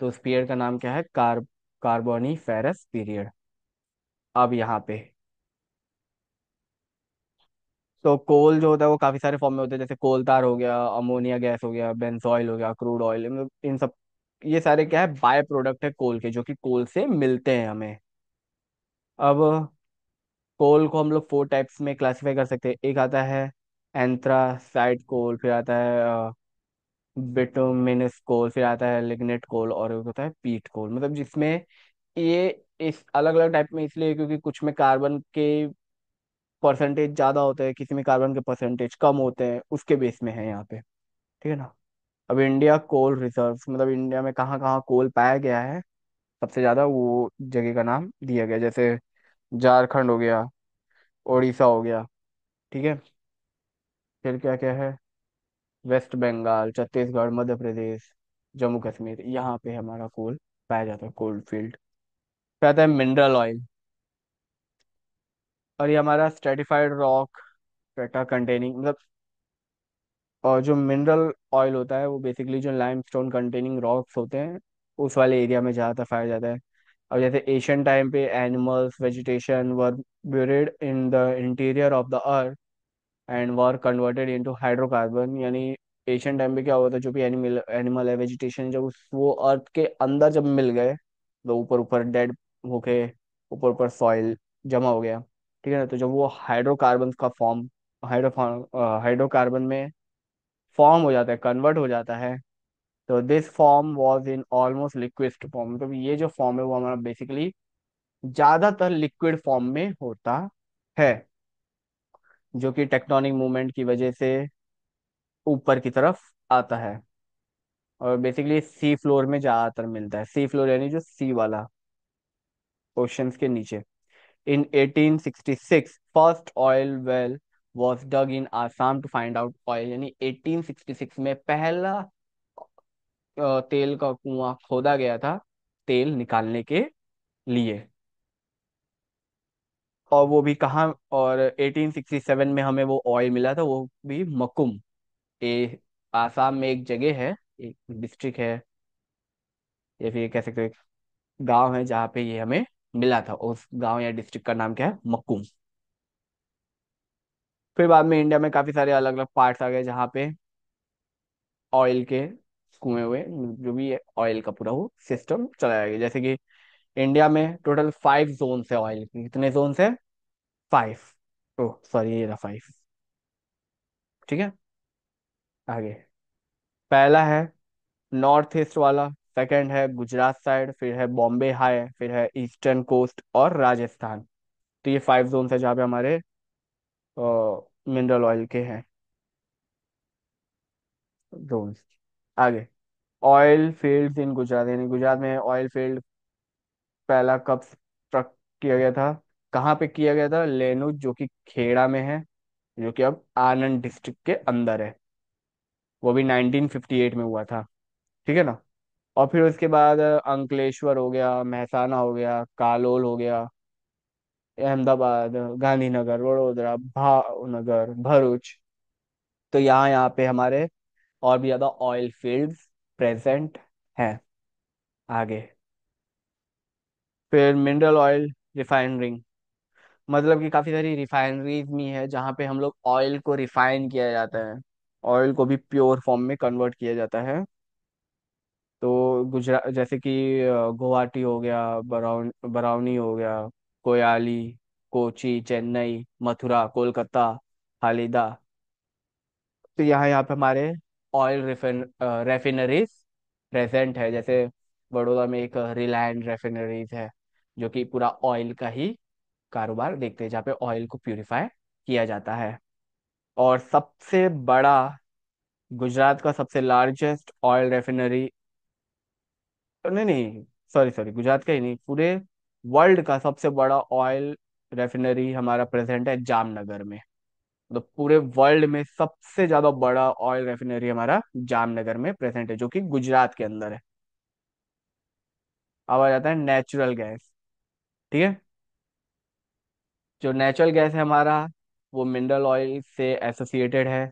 तो उस पीरियड का नाम क्या है, कार्बोनिफेरस पीरियड। अब यहाँ पे तो कोल जो होता है वो काफी सारे फॉर्म में होते हैं, जैसे कोल तार हो गया, अमोनिया गैस हो गया, बेंजोइल हो गया, क्रूड ऑयल, मतलब इन सब, ये सारे क्या है, बाय प्रोडक्ट है कोल के, जो कि कोल से मिलते हैं हमें। अब कोल को हम लोग 4 टाइप्स में क्लासिफाई कर सकते हैं। एक आता है एंथ्रासाइट कोल, फिर आता है बिटुमिनस कोल, फिर आता है लिग्नेट कोल, और एक होता है पीट कोल। मतलब जिसमें ये इस अलग अलग टाइप में इसलिए क्योंकि कुछ में कार्बन के परसेंटेज ज्यादा होते हैं, किसी में कार्बन के परसेंटेज कम होते हैं, उसके बेस में है यहाँ पे। ठीक है ना। अब इंडिया कोल रिजर्व्स, मतलब इंडिया में कहाँ कहाँ कोल पाया गया है सबसे ज्यादा, वो जगह का नाम दिया गया, जैसे झारखंड हो गया, उड़ीसा हो गया। ठीक है, फिर क्या क्या है, वेस्ट बंगाल, छत्तीसगढ़, मध्य प्रदेश, जम्मू कश्मीर, यहाँ पे हमारा कोल पाया जाता है, कोल फील्ड। फिर आता है मिनरल ऑयल, और ये हमारा स्ट्रेटिफाइड रॉक स्ट्रेटा कंटेनिंग, मतलब और जो मिनरल ऑयल होता है वो बेसिकली जो लाइमस्टोन कंटेनिंग रॉक्स होते हैं, उस वाले एरिया में ज़्यादातर पाया जाता है। और जैसे एशियन टाइम पे animals vegetation were buried in the interior of the earth and were converted into hydrocarbon, यानी एशियन टाइम पे क्या हुआ था, जो भी एनिमल एनिमल है, वेजिटेशन, जब वो अर्थ के अंदर जब मिल गए, तो ऊपर ऊपर डेड होके ऊपर ऊपर सॉइल जमा हो गया। ठीक है ना। तो जब वो हाइड्रोकार्बन का फॉर्म, हाइड्रोकार्बन में फॉर्म हो जाता है, कन्वर्ट हो जाता है, तो this form was in almost liquid form, मतलब ये जो फॉर्म है वो हमारा बेसिकली ज्यादातर लिक्विड फॉर्म में होता है, जो कि टेक्टोनिक मूवमेंट की वजह से ऊपर की तरफ आता है। और बेसिकली सी फ्लोर में ज्यादातर मिलता है, सी फ्लोर यानी जो सी वाला, ओशंस के नीचे। इन 1866 first oil well was dug in Assam to find out oil, यानी 1866 में पहला तेल का कुआं खोदा गया था, तेल निकालने के लिए। और वो भी कहाँ, और 1867 में हमें वो ऑयल मिला था, वो भी मकुम, ए आसाम में एक जगह है, एक डिस्ट्रिक्ट है, या फिर कह सकते हो गांव है, जहाँ पे ये हमें मिला था। उस गांव या डिस्ट्रिक्ट का नाम क्या है, मक्कुम। फिर बाद में इंडिया में काफी सारे अलग अलग पार्ट्स आ गए, जहाँ पे ऑयल के कुएं हुए, जो भी है ऑयल का पूरा वो सिस्टम चलाया गया। जैसे कि इंडिया में टोटल 5 जोन्स है ऑयल की। कितने जोन्स है, 5। ओह सॉरी, ये रहा 5। ठीक है, आगे पहला है नॉर्थ ईस्ट वाला, सेकंड है गुजरात साइड, फिर है बॉम्बे हाई, फिर है ईस्टर्न कोस्ट और राजस्थान। तो ये 5 जोन्स है जहाँ पे हमारे मिनरल ऑयल के हैं जोन्स। आगे ऑयल फील्ड्स इन गुजरात, यानी गुजरात में ऑयल फील्ड पहला कब स्ट्रक किया गया था, कहाँ पे किया गया था, लेनू, जो कि खेड़ा में है, जो कि अब आनंद डिस्ट्रिक्ट के अंदर है। वो भी 1958 में हुआ था। ठीक है ना। और फिर उसके बाद अंकलेश्वर हो गया, मेहसाना हो गया, कालोल हो गया, अहमदाबाद, गांधीनगर, वडोदरा, भावनगर, भरूच। तो यहाँ यहाँ पे हमारे और भी ज्यादा ऑयल फील्ड्स प्रेजेंट हैं। आगे फिर मिनरल ऑयल रिफाइनरिंग, मतलब कि काफी सारी रिफाइनरीज भी है जहाँ पे हम लोग ऑयल को रिफाइन किया जाता है, ऑयल को भी प्योर फॉर्म में कन्वर्ट किया जाता है। तो गुजरात जैसे कि गुवाहाटी हो गया, बरौनी हो गया, कोयाली, कोची, चेन्नई, मथुरा, कोलकाता, हालिदा। तो यहाँ यहाँ पे हमारे ऑयल रेफिनरीज प्रेजेंट है। जैसे बड़ौदा में एक रिलायंस रेफिनरीज है जो कि पूरा ऑयल का ही कारोबार देखते हैं, जहाँ पे ऑयल को प्यूरिफाई किया जाता है। और सबसे बड़ा, गुजरात का सबसे लार्जेस्ट ऑयल रेफिनरी, नहीं नहीं, सॉरी सॉरी, गुजरात का ही नहीं, पूरे वर्ल्ड का सबसे बड़ा ऑयल रेफिनरी हमारा प्रेजेंट है जामनगर में। तो पूरे वर्ल्ड में सबसे ज्यादा बड़ा ऑयल रेफिनरी हमारा जामनगर में प्रेजेंट है, जो कि गुजरात के अंदर है। अब आ जाता है नेचुरल गैस। ठीक है, जो नेचुरल गैस है हमारा, वो मिनरल ऑयल से एसोसिएटेड है।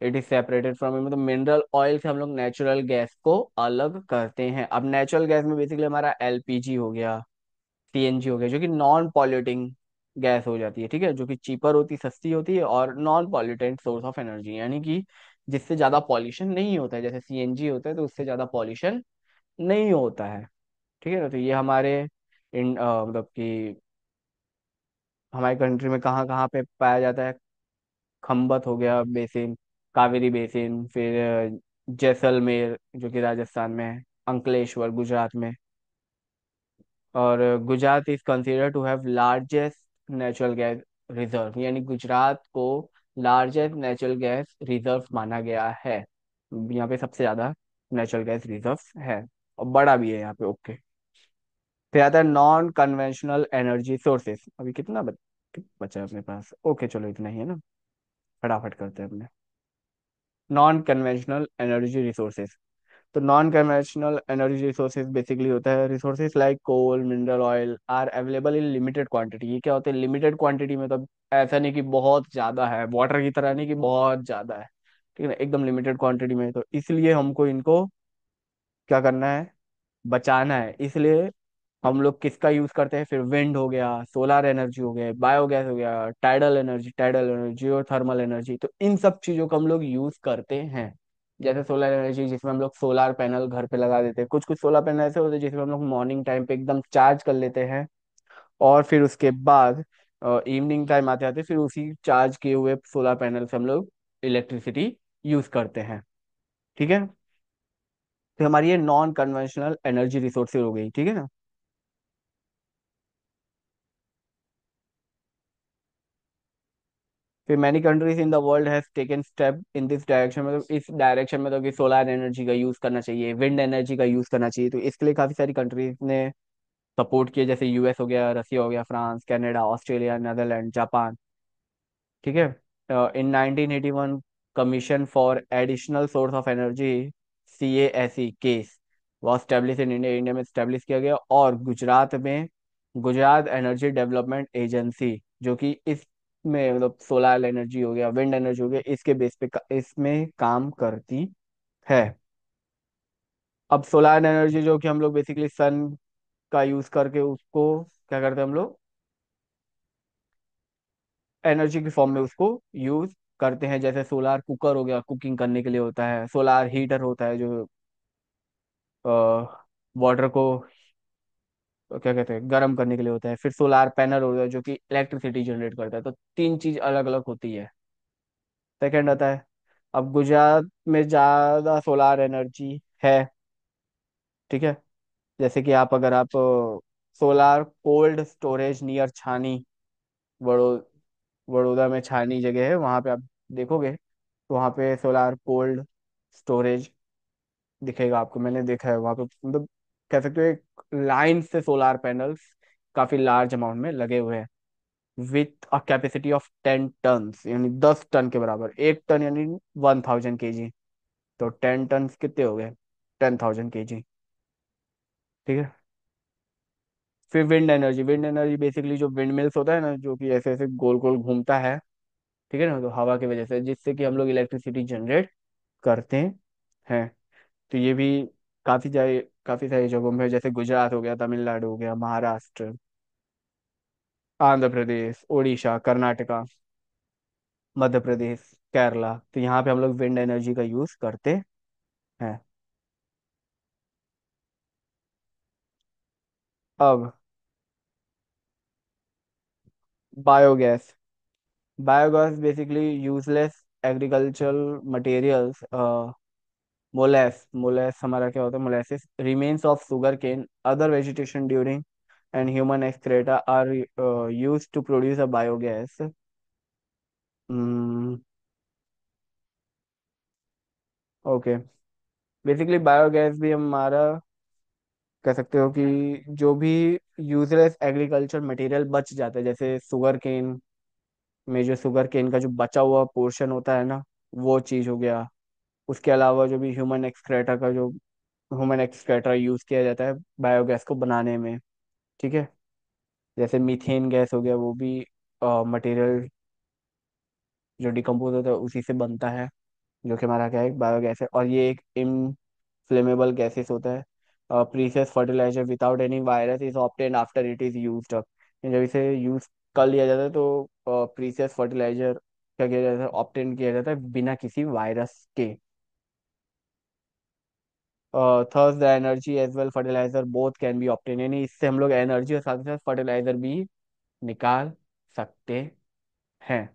इट इज सेपरेटेड फ्रॉम, मतलब मिनरल ऑयल से हम लोग नेचुरल गैस को अलग करते हैं। अब नेचुरल गैस में बेसिकली हमारा एलपीजी हो गया, सीएनजी हो गया, जो कि नॉन पॉल्यूटिंग गैस हो जाती है। ठीक है, जो कि चीपर होती, सस्ती होती है और non pollutant source of energy, यानी कि जिससे ज्यादा पॉल्यूशन नहीं होता है। जैसे सीएनजी होता है तो उससे ज्यादा पॉल्यूशन नहीं होता है। ठीक है ना, तो ये हमारे मतलब कि हमारी कंट्री में कहाँ कहाँ पे पाया जाता है। खम्बत हो गया बेसिन, कावेरी बेसिन, फिर जैसलमेर जो कि राजस्थान में है, अंकलेश्वर गुजरात में। और Gujarat is consider to have largest natural gas reserve, यानी गुजरात को लार्जेस्ट नेचुरल गैस रिजर्व माना गया है। यहाँ पे सबसे ज्यादा नेचुरल गैस रिजर्व है और बड़ा भी है यहाँ पे। ओके, फिर आता है नॉन कन्वेंशनल एनर्जी सोर्सेस। अभी बचा है अपने पास? ओके चलो, इतना ही है ना, फटाफट करते हैं अपने नॉन कन्वेंशनल एनर्जी रिसोर्सेज। तो non conventional energy resources basically होता है resources like coal, mineral oil are available in limited quantity. ये क्या होते हैं लिमिटेड क्वांटिटी में? तो ऐसा नहीं कि बहुत ज्यादा है, वाटर की तरह नहीं कि बहुत ज्यादा है। ठीक है ना, एकदम लिमिटेड क्वांटिटी में। तो इसलिए हमको इनको क्या करना है, बचाना है। इसलिए हम लोग किसका यूज करते हैं फिर? विंड हो गया, सोलर एनर्जी हो गया, बायोगैस हो गया, टाइडल एनर्जी और थर्मल एनर्जी। तो इन सब चीजों को हम लोग यूज करते हैं। जैसे सोलर एनर्जी, जिसमें हम लोग सोलर पैनल घर पे लगा देते हैं। कुछ कुछ सोलर पैनल ऐसे होते हैं जिसमें हम लोग मॉर्निंग टाइम पे एकदम चार्ज कर लेते हैं, और फिर उसके बाद इवनिंग टाइम आते आते फिर उसी चार्ज किए हुए सोलर पैनल से हम लोग इलेक्ट्रिसिटी यूज करते हैं। ठीक है, तो हमारी ये नॉन कन्वेंशनल एनर्जी रिसोर्सेज हो गई। ठीक है ना। फिर many countries in the world has taken step in this direction, मतलब इस डायरेक्शन में, तो कि सोलर एनर्जी का यूज करना चाहिए, विंड एनर्जी का यूज करना चाहिए। तो इसके लिए काफी सारी कंट्रीज ने सपोर्ट किया, जैसे यूएस हो गया, रसिया हो गया, France, Canada, Australia, Netherland, Japan. ठीक है, इन 1981 commission for additional source of energy, CASE case, was establish in India. India में स्टैब्लिश किया गया। और गुजरात में गुजरात एनर्जी डेवलपमेंट एजेंसी, जो कि इसमें मतलब सोलर एनर्जी हो गया, विंड एनर्जी हो गया, इसके बेस पे इसमें काम करती है। अब सोलर एनर्जी जो कि हम लोग बेसिकली सन का यूज करके उसको क्या करते हैं हम लोग, एनर्जी की फॉर्म में उसको यूज करते हैं। जैसे सोलार कुकर हो गया, कुकिंग करने के लिए होता है। सोलार हीटर होता है जो वाटर को क्या कहते हैं, गर्म करने के लिए होता है। फिर सोलार पैनल होता है जो कि इलेक्ट्रिसिटी जनरेट करता है। तो तीन चीज अलग अलग होती है। सेकंड आता है, अब गुजरात में ज्यादा सोलार एनर्जी है। ठीक है, जैसे कि अगर आप सोलार कोल्ड स्टोरेज नियर छानी, बड़ो बड़ौदा में छानी जगह है, वहां पे आप देखोगे तो वहां पे सोलार कोल्ड स्टोरेज दिखेगा आपको। मैंने देखा है वहां पे, मतलब कह सकते हो एक लाइन से सोलार पैनल्स काफी लार्ज अमाउंट में लगे हुए हैं, with a capacity of 10 tons, यानी 10 टन के बराबर। 1 टन यानी 1000 kg। तो 10 टन कितने हो गए? 10,000 kg। ठीक है, फिर विंड एनर्जी बेसिकली जो विंड मिल्स होता है ना, जो कि ऐसे ऐसे गोल गोल घूमता है। ठीक है ना, तो हवा की वजह से, जिससे कि हम लोग इलेक्ट्रिसिटी जनरेट करते हैं। तो ये भी काफी काफी सारी जगहों में, जैसे गुजरात हो गया, तमिलनाडु हो गया, महाराष्ट्र, आंध्र प्रदेश, उड़ीसा, कर्नाटका, मध्य प्रदेश, केरला। तो यहाँ पे हम लोग विंड एनर्जी का यूज करते हैं। अब biogas. Biogas basically useless agricultural materials, molasses हमारा क्या होता है, molasses remains of sugar cane other vegetation during and human excreta are use to produce a biogas. Okay, basically biogas भी हमारा कह सकते हो कि जो भी यूजलेस एग्रीकल्चर मटेरियल बच जाता है, जैसे शुगर केन में जो शुगर केन का जो बचा हुआ पोर्शन होता है ना, वो चीज हो गया। उसके अलावा जो भी ह्यूमन एक्सक्रेटा यूज किया जाता है बायोगैस को बनाने में, ठीक है। जैसे मीथेन गैस हो गया, वो भी मटेरियल जो डिकम्पोज होता है उसी से बनता है, जो कि हमारा क्या है, बायोगैस है। और ये एक इनफ्लेमेबल गैसेस होता है। Precious fertiliser without any virus is obtained after it is used up. जब इसे यूज कर लिया जाता है तो प्रीसियस फर्टिलाइजर क्या किया जाता है, ऑब्टेन किया जाता है बिना किसी वायरस के। Thus the energy as well fertiliser both can be obtain, यानी इससे हम लोग एनर्जी और साथ ही साथ फर्टिलाइजर भी निकाल सकते हैं।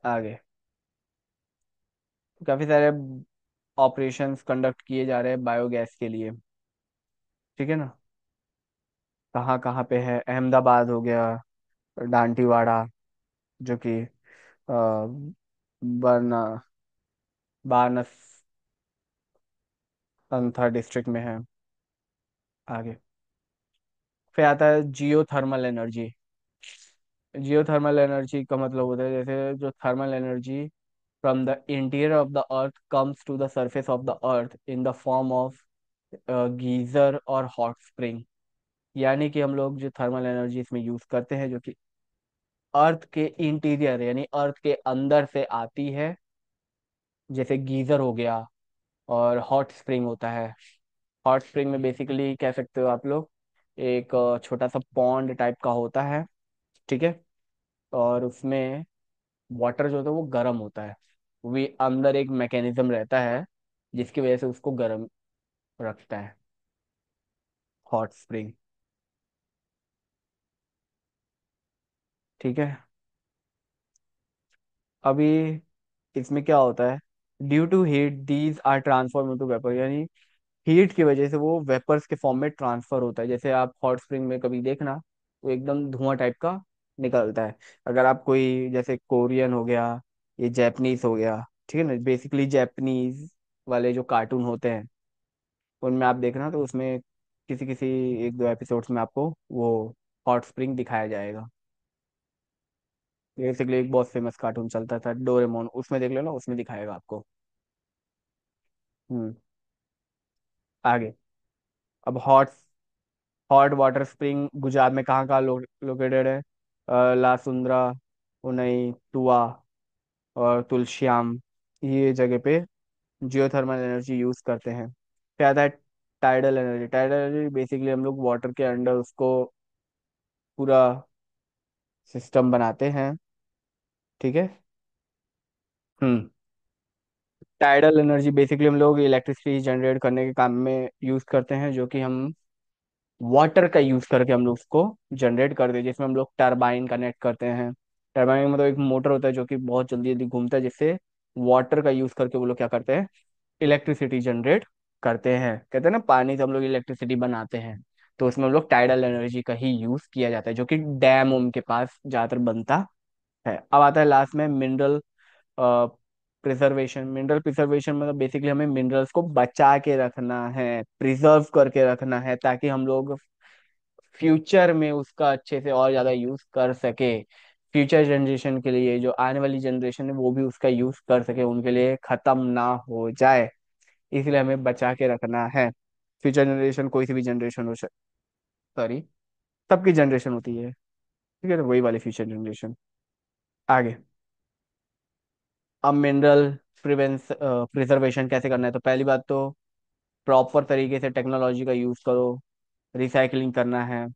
आगे काफी सारे ऑपरेशंस कंडक्ट किए जा रहे हैं बायोगैस के लिए, ठीक है ना। कहाँ कहाँ पे है, अहमदाबाद हो गया, दांतीवाड़ा, जो कि बना बानसंथर डिस्ट्रिक्ट में है। आगे फिर आता है geothermal energy. Geothermal energy का मतलब होता है जैसे जो thermal energy from the interior of the earth comes to the surface of the earth in the form of geyser और हॉट स्प्रिंग। यानी कि हम लोग जो थर्मल एनर्जी इसमें यूज करते हैं, जो कि अर्थ के इंटीरियर यानी अर्थ के अंदर से आती है, जैसे गीजर हो गया और हॉट स्प्रिंग होता है। हॉट स्प्रिंग में बेसिकली कह सकते हो आप लोग एक छोटा सा पॉन्ड टाइप का होता है, ठीक है। और उसमें वाटर जो होता है वो गर्म होता है, वो भी अंदर एक मैकेनिज्म रहता है जिसकी वजह से उसको गर्म रखता है, हॉट स्प्रिंग, ठीक है। अभी इसमें क्या होता है, due to heat these are transform into vapour, यानी हीट की वजह से वो वेपर्स के फॉर्म में ट्रांसफर होता है। जैसे आप हॉट स्प्रिंग में कभी देखना, वो एकदम धुआं टाइप का निकलता है। अगर आप कोई जैसे कोरियन हो गया, ये जैपनीज हो गया, ठीक है ना, बेसिकली जैपनीज वाले जो कार्टून होते हैं उनमें आप देखना, तो उसमें किसी किसी एक दो एपिसोड्स में आपको वो हॉट स्प्रिंग दिखाया जाएगा। बेसिकली एक बहुत फेमस कार्टून चलता था डोरेमोन, उसमें देख लेना, उसमें दिखाएगा आपको। हम्म। आगे अब hot hot water spring Gujarat में कहाँ कहाँ लोकेटेड है, लासुंद्रा, उनई, तुआ और तुलश्याम, ये जगह पे जियो थर्मल एनर्जी यूज करते हैं। फिर आता है tidal energy. Tidal energy basically हम लोग वाटर के अंडर उसको पूरा सिस्टम बनाते हैं, ठीक है। हम्म। टाइडल एनर्जी बेसिकली हम लोग इलेक्ट्रिसिटी जनरेट करने के काम में यूज करते हैं, जो कि हम वाटर का यूज करके हम लोग उसको जनरेट करते हैं, जिसमें हम लोग टरबाइन कनेक्ट करते हैं। टरबाइन मतलब एक मोटर होता है जो कि बहुत जल्दी जल्दी घूमता है, जिससे वाटर का यूज करके वो लोग क्या करते हैं, इलेक्ट्रिसिटी जनरेट करते हैं। कहते हैं ना पानी से हम लोग इलेक्ट्रिसिटी बनाते हैं, तो उसमें हम लोग टाइडल एनर्जी का ही यूज किया जाता है, जो कि डैम उनके पास ज्यादातर बनता है। अब आता है लास्ट में मिनरल प्रिजर्वेशन। मिनरल प्रिजर्वेशन मतलब बेसिकली हमें मिनरल्स को बचा के रखना है, प्रिजर्व करके रखना है, ताकि हम लोग फ्यूचर में उसका अच्छे से और ज्यादा यूज कर सके। फ्यूचर जनरेशन के लिए, जो आने वाली जनरेशन है वो भी उसका यूज कर सके, उनके लिए खत्म ना हो जाए, इसलिए हमें बचा के रखना है। फ्यूचर जनरेशन कोई सी भी जनरेशन हो, सॉरी, सबकी जनरेशन होती है, ठीक है, तो वही वाली फ्यूचर जनरेशन। आगे अब मिनरल प्रिजर्वेशन कैसे करना है, तो पहली बात तो प्रॉपर तरीके से टेक्नोलॉजी का यूज़ करो, रिसाइकलिंग करना है,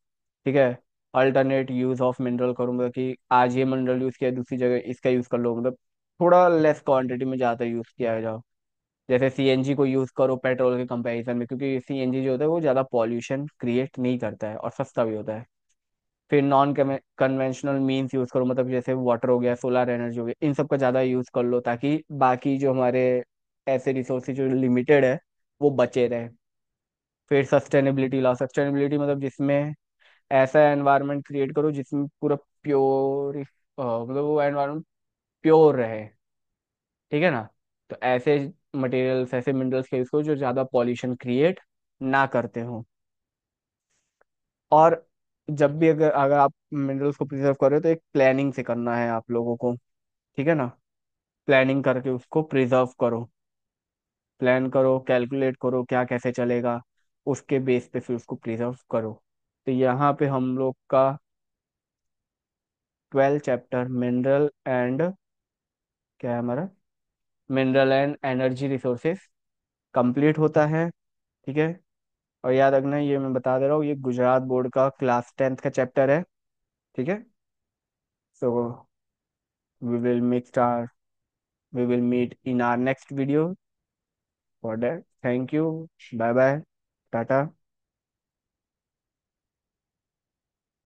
ठीक है। अल्टरनेट यूज ऑफ मिनरल करो, मतलब कि आज ये मिनरल यूज किया दूसरी जगह इसका यूज कर लो, मतलब थोड़ा लेस क्वांटिटी में ज़्यादा यूज किया जाओ। जैसे सीएनजी को यूज करो पेट्रोल के कंपैरिजन में, क्योंकि सीएनजी जो होता है वो ज़्यादा पॉल्यूशन क्रिएट नहीं करता है और सस्ता भी होता है। फिर नॉन कन्वेंशनल मीन्स यूज करो, मतलब जैसे वाटर हो गया, सोलर एनर्जी हो गया, इन सब का ज़्यादा यूज कर लो, ताकि बाकी जो हमारे ऐसे रिसोर्सेज जो लिमिटेड है वो बचे रहे। फिर सस्टेनेबिलिटी लाओ, सस्टेनेबिलिटी मतलब जिसमें ऐसा एनवायरनमेंट क्रिएट करो जिसमें पूरा प्योर, मतलब वो एनवायरनमेंट प्योर रहे, ठीक है ना। तो ऐसे मटेरियल्स, ऐसे मिनरल्स का यूज करो जो ज़्यादा पॉल्यूशन क्रिएट ना करते हो। और जब भी अगर अगर आप मिनरल्स को प्रिजर्व कर रहे हो तो एक प्लानिंग से करना है आप लोगों को, ठीक है ना। प्लानिंग करके उसको प्रिजर्व करो, प्लान करो, कैलकुलेट करो क्या कैसे चलेगा, उसके बेस पे फिर उसको प्रिजर्व करो। तो यहाँ पे हम लोग का 12 चैप्टर मिनरल एंड, क्या है हमारा, mineral and energy resources complete होता है, ठीक है। और याद रखना, ये मैं बता दे रहा हूँ, ये गुजरात बोर्ड का क्लास 10th का चैप्टर है, ठीक है। So we will make star we will meet in our next video. For that thank you, bye bye, Tata.